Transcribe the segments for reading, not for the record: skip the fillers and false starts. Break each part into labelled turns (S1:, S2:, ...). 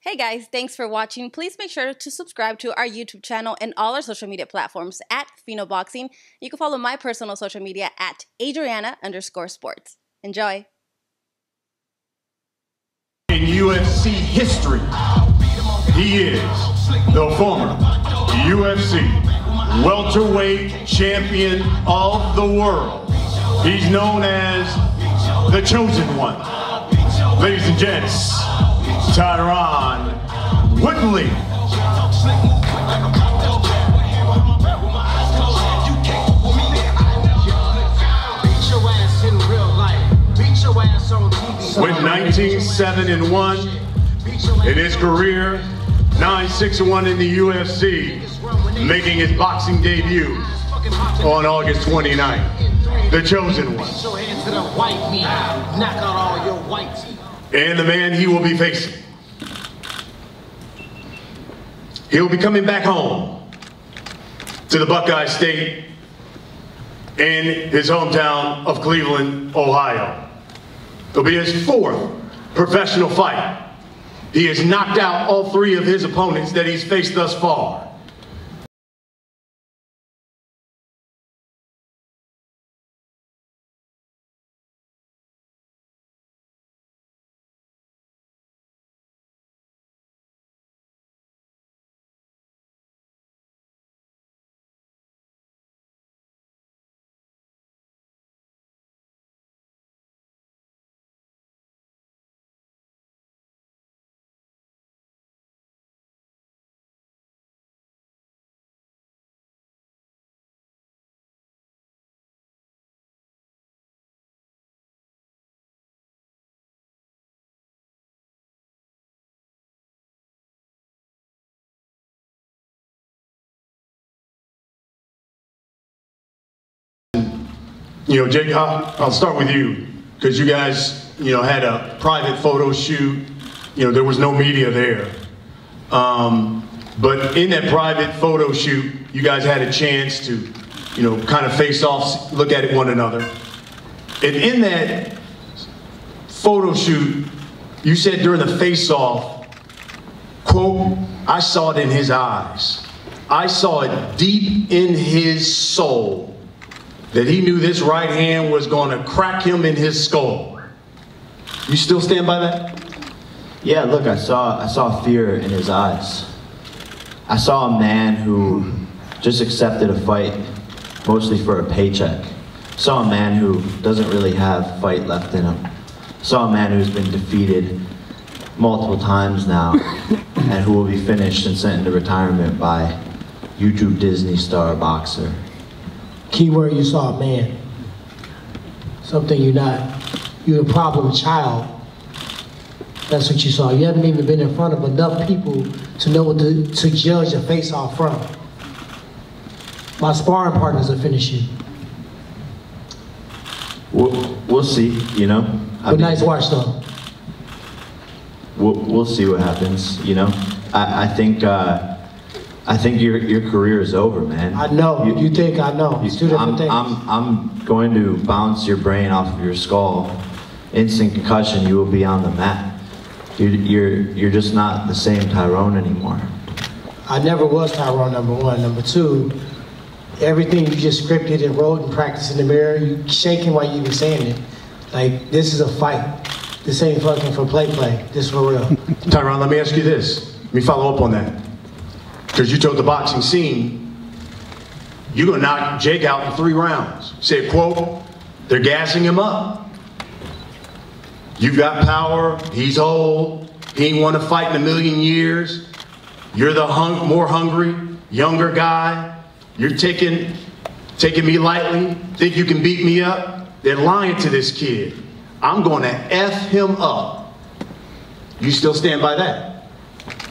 S1: Hey guys, thanks for watching. Please make sure to subscribe to our YouTube channel and all our social media platforms at Fino Boxing. You can follow my personal social media at Adriana_sports. Enjoy.
S2: In UFC history, he is the former UFC welterweight champion of the world. He's known as the Chosen One. Ladies and gents, TYRON WOODLEY. With 19-7-1 in his career, 9-6-1 in the UFC, making his boxing debut on August 29th. The Chosen One. And the man he will be facing. He'll be coming back home to the Buckeye State in his hometown of Cleveland, Ohio. It'll be his fourth professional fight. He has knocked out all three of his opponents that he's faced thus far. You know, Jake, I'll start with you, because you guys, had a private photo shoot. There was no media there. But in that private photo shoot, you guys had a chance to, kind of face off, look at one another. And in that photo shoot, you said during the face-off, quote, "I saw it in his eyes. I saw it deep in his soul, that he knew this right hand was going to crack him in his skull." You still stand by that?
S3: Yeah, look, I saw fear in his eyes. I saw a man who just accepted a fight, mostly for a paycheck. I saw a man who doesn't really have fight left in him. I saw a man who's been defeated multiple times now, and who will be finished and sent into retirement by YouTube Disney star boxer.
S4: Keyword, you saw a man. Something you're a problem child. That's what you saw. You haven't even been in front of enough people to know what to judge a face-off from. My sparring partners will finish you.
S3: We'll see,
S4: But nice watch though.
S3: We'll see what happens, I think your career is over, man.
S4: I know. You think I know. It's two different things.
S3: I'm going to bounce your brain off of your skull. Instant concussion. You will be on the mat. You're just not the same TYRON anymore.
S4: I never was TYRON, number one. Number two, everything you just scripted and wrote and practiced in the mirror, you shaking while you even saying it. Like, this is a fight. This ain't fucking for play. This is for real.
S2: TYRON, let me ask you this. Let me follow up on that. Because you told the boxing scene, you're going to knock Jake out in 3 rounds. You said, quote, "They're gassing him up. You've got power. He's old. He ain't won a fight in a million years. You're the more hungry, younger guy. You're taking me lightly. Think you can beat me up? They're lying to this kid. I'm going to F him up." You still stand by that?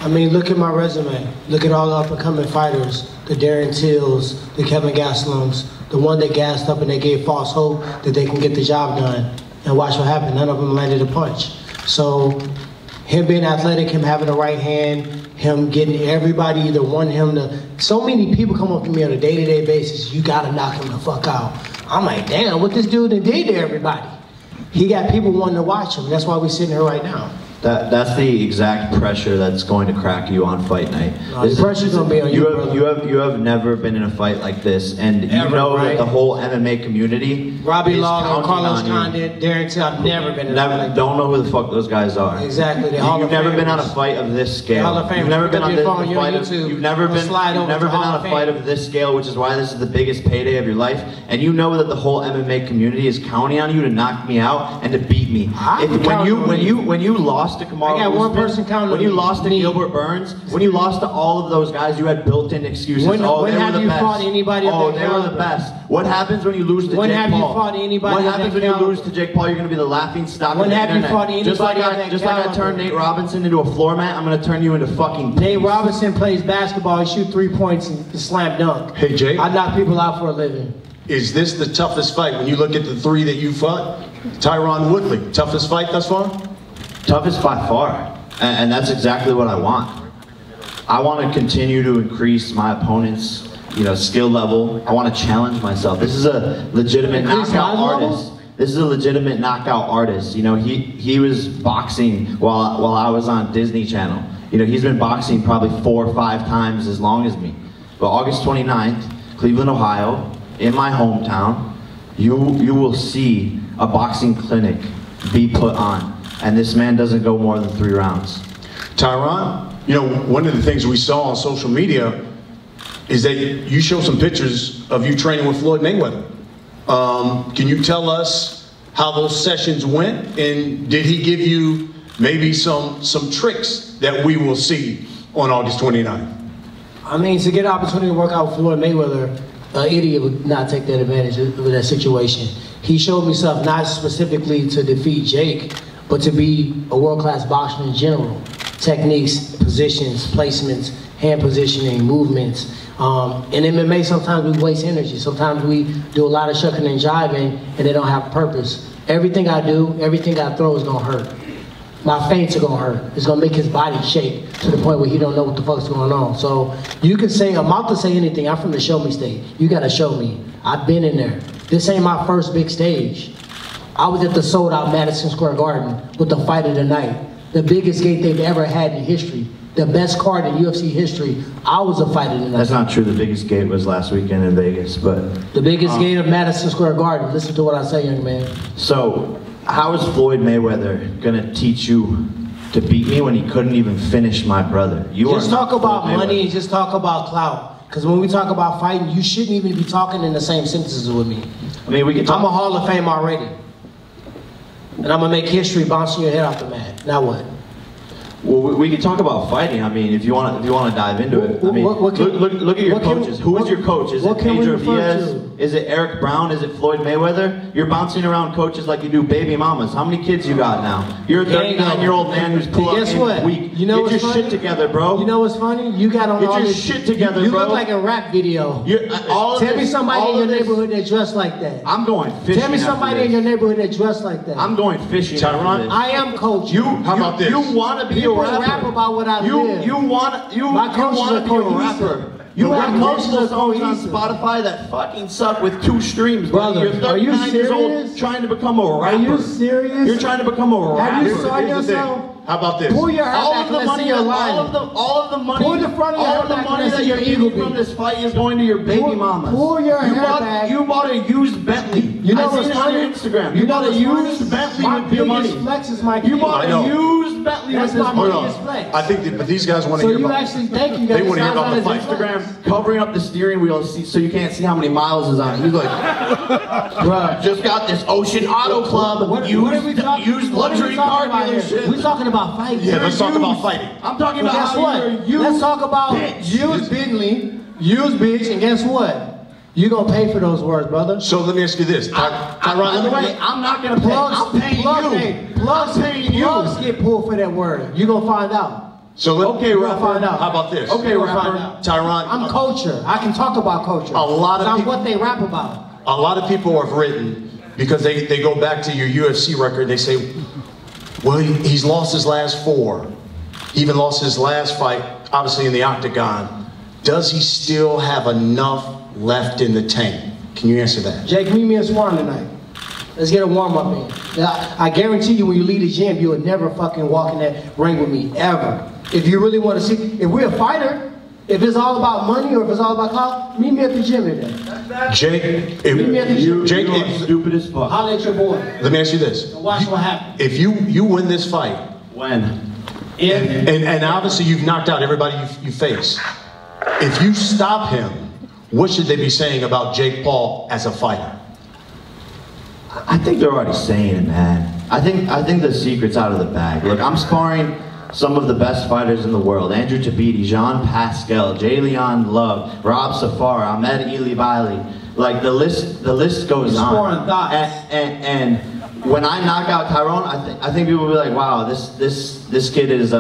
S4: I mean, look at my resume. Look at all the up-and-coming fighters, the Darren Tills, the Kevin Gaslams, the one that gassed up and they gave false hope that they can get the job done. And watch what happened. None of them landed a punch. So him being athletic, him having the right hand, him getting everybody either want him to... So many people come up to me on a day-to-day basis, "You got to knock him the fuck out." I'm like, damn, what this dude did to everybody? He got people wanting to watch him. That's why we're sitting here right now.
S3: That's the exact pressure that's going to crack you on fight night.
S4: No, the pressure's gonna be on you,
S3: you have never been in a fight like this, and you know
S4: right?
S3: that the whole MMA community
S4: Robbie
S3: is
S4: Lawler,
S3: counting
S4: Carlos
S3: on you.
S4: Condit, Darren Till, I've never been in a fight like
S3: Don't know who the fuck those guys are.
S4: Exactly.
S3: You've never been on a fight of this scale. You've never been on the fight of. You've never been on a fight of this scale, which is why this is the biggest payday of your life. And you know that the whole MMA community is counting on you to knock me out and to beat me. When you lost to Kamaru Usman, when you lost to Gilbert Burns, when you lost to all of those guys, you had built-in excuses.
S4: When have you fought anybody of that
S3: they were the best. What happens when you lose to Jake Paul?
S4: When have you fought anybody
S3: What
S4: of
S3: happens
S4: that
S3: when you
S4: caliber?
S3: lose to Jake Paul? You're going to be the laughing stock of the
S4: When have you
S3: internet.
S4: fought anybody
S3: Just like I
S4: caliber?
S3: turned Nate Robinson into a floor mat, I'm going to turn you into fucking
S4: Nate
S3: pigs.
S4: Robinson plays basketball, he shoot 3 points and slam dunk.
S2: Hey, Jake.
S4: I knock people out for a living.
S2: Is this the toughest fight when you look at the 3 that you fought? TYRON Woodley, toughest fight thus far?
S3: Toughest by far. And that's exactly what I want. I want to continue to increase my opponent's skill level. I want to challenge myself. This is a legitimate knockout artist. This is a legitimate knockout artist. He was boxing while I was on Disney Channel. He's been boxing probably 4 or 5 times as long as me. But August 29th, Cleveland, Ohio, in my hometown, you will see a boxing clinic be put on. And this man doesn't go more than 3 rounds.
S2: TYRON, one of the things we saw on social media is that you show some pictures of you training with Floyd Mayweather. Can you tell us how those sessions went? And did he give you maybe some tricks that we will see on August 29th?
S4: I mean, to get an opportunity to work out with Floyd Mayweather, an idiot would not take that advantage of that situation. He showed me stuff not specifically to defeat Jake, but to be a world-class boxer in general. Techniques, positions, placements, hand positioning, movements. In MMA, sometimes we waste energy. Sometimes we do a lot of shucking and jiving, and they don't have purpose. Everything I do, everything I throw is gonna hurt. My feints are gonna hurt. It's gonna make his body shake to the point where he don't know what the fuck's going on. So you can say, I'm out to say anything. I'm from the show me state. You gotta show me. I've been in there. This ain't my first big stage. I was at the sold out Madison Square Garden with the fight of the night. The biggest gate they've ever had in history. The best card in UFC history. I was a fight of the night.
S3: That's not true. The biggest gate was last weekend in Vegas, but...
S4: The biggest gate of Madison Square Garden. Listen to what I say, young man.
S3: So, how is Floyd Mayweather gonna teach you to beat me when he couldn't even finish my brother?
S4: Just talk about money and just talk about clout. Because when we talk about fighting, you shouldn't even be talking in the same sentences with me.
S3: I mean, we can talk...
S4: I'm a Hall of Fame already. And I'm gonna make history bouncing your head off the mat. Now what?
S3: Well, we can talk about fighting. I mean, if you want to dive into it. I mean, look at your coaches. Who is your coach? Is it Pedro Diaz? Is it Eric Brown? Is it Floyd Mayweather? You're bouncing around coaches like you do baby mamas. How many kids you got now? You're a 39-year-old man who's pull-up weak.
S4: You know
S3: Get your shit together, bro.
S4: You know what's funny? You got on all
S3: Get your
S4: this
S3: shit together,
S4: you
S3: bro.
S4: look like a rap video. Tell me somebody in your neighborhood that dressed like that.
S3: I'm going fishing.
S4: Tell me somebody in your neighborhood that dressed like that.
S3: I'm going fishing.
S2: TYRON,
S4: I am coach.
S2: How about this?
S3: You want to be a rapper.
S4: Rap about what I live.
S3: You want to be a rapper. You have multiple songs on Spotify that fucking suck with 2 streams,
S4: brother.
S3: You're 39 years old trying to become a rapper.
S4: Are you serious?
S3: You're trying to become a rapper.
S4: Have you saw yourself?
S2: How about this?
S4: Pull your hair
S3: all
S4: back
S3: of the
S4: and
S3: money,
S4: see your line.
S3: all of the money,
S4: Pull the front of your hair back and
S3: that
S4: see
S3: you're
S4: your eagle
S3: getting from
S4: beat.
S3: this fight is going to your baby mamas.
S4: Pull your hair back.
S3: You bought a used Bentley.
S4: You know
S3: I seen it on your Instagram. You bought a used Bentley with your money.
S4: Flex is my
S3: You bought a used Bentley with this money.
S4: flex.
S2: I think but these guys want to
S4: So
S2: hear
S4: you
S2: about
S4: actually thank you.
S2: They want to hear about the fight.
S3: Instagram covering up the steering wheel so you can't see how many miles is on it. He's like, bruh, just got this Ocean Auto Club used luxury car dealership.
S4: We're talking about fighting.
S2: Yeah, let's talk about fighting.
S3: I'm talking about
S4: guess
S3: how
S4: what?
S3: you're
S4: Let's talk about used Bentley, used bitch, and guess what? You're gonna pay for those words, brother.
S2: So let me ask you this.
S3: By the way, I'm not gonna pay. I'm paying you.
S4: Plugs get pulled for that word. You're gonna find out.
S2: So
S4: rapper. Find out.
S2: How about this?
S3: Okay, rapper.
S2: TYRON.
S4: I'm culture. I can talk about culture. I'm what they rap about.
S2: A lot of people have written, because they go back to your UFC record, they say, well, he's lost his last 4. He even lost his last fight, obviously in the octagon. Does he still have enough left in the tank? Can you answer that?
S4: Jake, meet me in Swan tonight. Let's get a warm-up in. I guarantee you when you leave the gym, you will never fucking walk in that ring with me, ever. If you really want to see, if we're a fighter, if it's all about money or if it's all about clout, meet me at the gym today.
S2: Jake,
S4: Meet me at the gym.
S2: Jake,
S3: you are stupid as fuck.
S4: Holla at your boy.
S2: let me ask you this.
S4: And watch what happens.
S2: If you win this fight,
S3: When?
S2: and obviously you've knocked out everybody you face, if you stop him, what should they be saying about Jake Paul as a fighter?
S3: I think they're already saying it, man. I think the secret's out of the bag. Look, I'm sparring some of the best fighters in the world. Andrew Tabiti, Jean Pascal, Jalen Love, Rob Safar, Ahmed Elibali. Like the list goes on.
S4: Sparring thoughts.
S3: And when I knock out TYRON, I think people will be like, wow, this kid is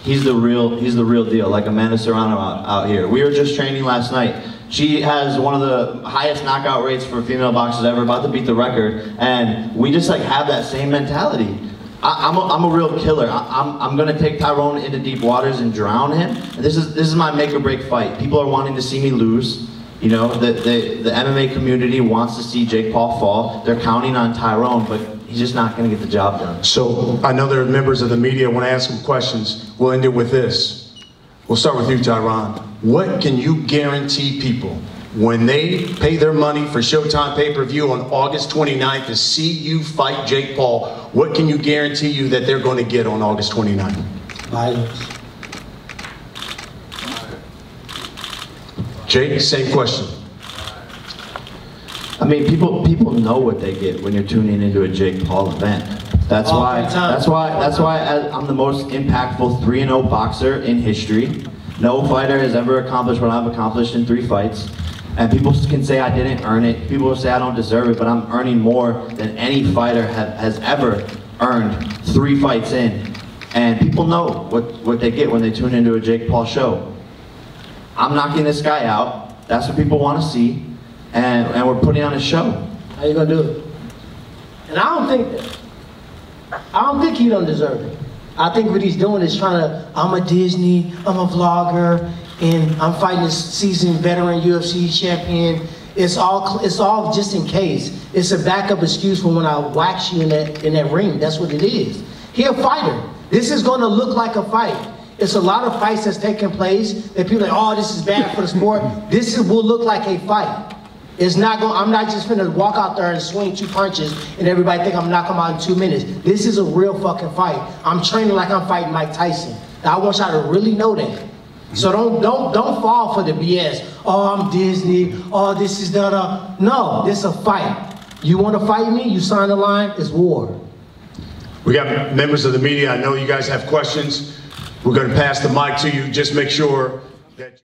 S3: he's the real deal. Like Amanda Serrano out here. We were just training last night. She has one of the highest knockout rates for female boxers ever, about to beat the record, and we just like have that same mentality. I'm a real killer. I'm gonna take TYRON into deep waters and drown him. And this is my make or break fight. People are wanting to see me lose. You know, the MMA community wants to see Jake Paul fall. They're counting on TYRON, but he's just not gonna get the job done.
S2: So I know there are members of the media want to ask some questions. We'll end it with this. We'll start with you, TYRON. What can you guarantee people when they pay their money for Showtime pay-per-view on August 29th to see you fight Jake Paul? What can you guarantee you that they're going to get on August 29th?
S4: Violence.
S2: Jake, same question.
S3: I mean, people know what they get when you're tuning into a Jake Paul event. That's why I'm the most impactful 3-0 boxer in history. No fighter has ever accomplished what I've accomplished in 3 fights. And people can say I didn't earn it. People will say I don't deserve it, but I'm earning more than any fighter has ever earned 3 fights in. And people know what they get when they tune into a Jake Paul show. I'm knocking this guy out. That's what people want to see. And we're putting on a show.
S4: How you gonna do it? And I don't think he don't deserve it. I think what he's doing is trying to, I'm a Disney, I'm a vlogger, and I'm fighting this seasoned veteran UFC champion. It's all just in case. It's a backup excuse for when I wax you in that ring. That's what it is. He a fighter. This is gonna look like a fight. It's a lot of fights that's taking place that people are like, oh, this is bad for the sport. Will look like a fight. It's not going. I'm not just gonna walk out there and swing 2 punches and everybody think I'm knocking him out in 2 minutes. This is a real fucking fight. I'm training like I'm fighting Mike Tyson. I want y'all to really know that. So don't fall for the BS. Oh, I'm Disney. Oh, this is the no. This is a fight. You want to fight me? You sign the line. It's war.
S2: We got members of the media. I know you guys have questions. We're going to pass the mic to you. Just make sure that